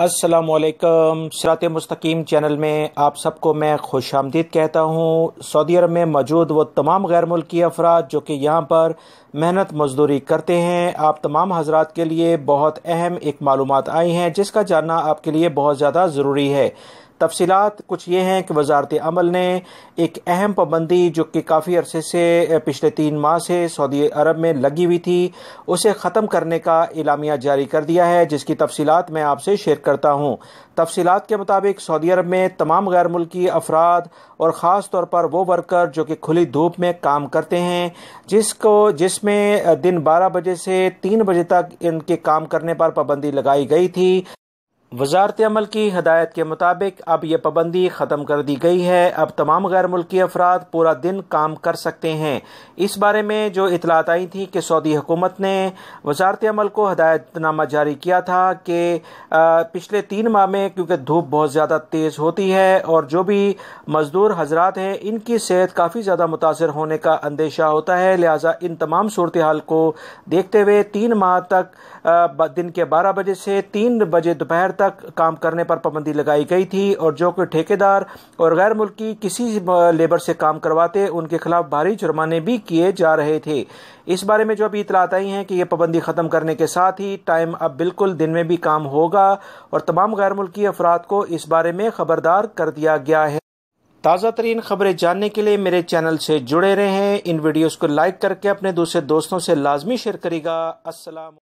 अस्सलामुअलैकुम। सिरात मुस्तकीम चैनल में आप सबको मैं खुश आमदीद कहता हूँ। सऊदी अरब में मौजूद वो तमाम गैर मुल्की अफराद जो कि यहाँ पर मेहनत मजदूरी करते हैं, आप तमाम हजरात के लिए बहुत अहम एक मालूमात आई हैं जिसका जानना आपके लिए बहुत ज़्यादा ज़रूरी है। तफसीलात कुछ ये हैं कि वजारत अमल ने एक अहम पाबंदी जो कि काफ़ी अरसे से पिछले 3 माह से सऊदी अरब में लगी हुई थी, उसे ख़त्म करने का एलामिया जारी कर दिया है, जिसकी तफसीलात मैं आपसे शेयर करता हूँ। तफसीलात के मुताबिक सऊदी अरब में तमाम गैर मुल्की अफराद और ख़ास तौर पर वो वर्कर जो कि खुली धूप में काम करते हैं, जिसमें दिन 12 बजे से 3 बजे तक इनके काम करने पर पाबंदी लगाई गई थी। वजारत अमल की हदायत के मुताबिक अब यह पाबंदी ख़त्म कर दी गई है। अब तमाम गैर मुल्की अफराद पूरा दिन काम कर सकते हैं। इस बारे में जो इतलात आई थी कि सऊदी हुकूमत ने वजारत अमल को हदायतनामा जारी किया था कि पिछले 3 माह में क्योंकि धूप बहुत ज़्यादा तेज़ होती है और जो भी मज़दूर हजरात हैं इनकी सेहत काफ़ी ज़्यादा मुतासर होने का अंदेशा होता है, लिहाजा इन तमाम सूरत हाल को देखते हुए 3 माह तक दिन के 12 बजे से 3 बजे दोपहर तक काम करने पर पाबंदी लगाई गई थी और जो कि ठेकेदार और गैर मुल्की किसी लेबर से काम करवाते उनके खिलाफ भारी जुर्माने भी किए जा रहे थे। इस बारे में जो अभी इतलात आई हैं कि यह पाबंदी ख़त्म करने के साथ ही टाइम अब बिल्कुल दिन में भी काम होगा और तमाम गैर मुल्की अफराद को इस बारे में खबरदार कर दिया गया है। ताज़ा तरीन खबरें जानने के लिए मेरे चैनल से जुड़े रहें। इन वीडियोस को लाइक करके अपने दूसरे दोस्तों से लाजमी शेयर करेगा। अस्सलाम।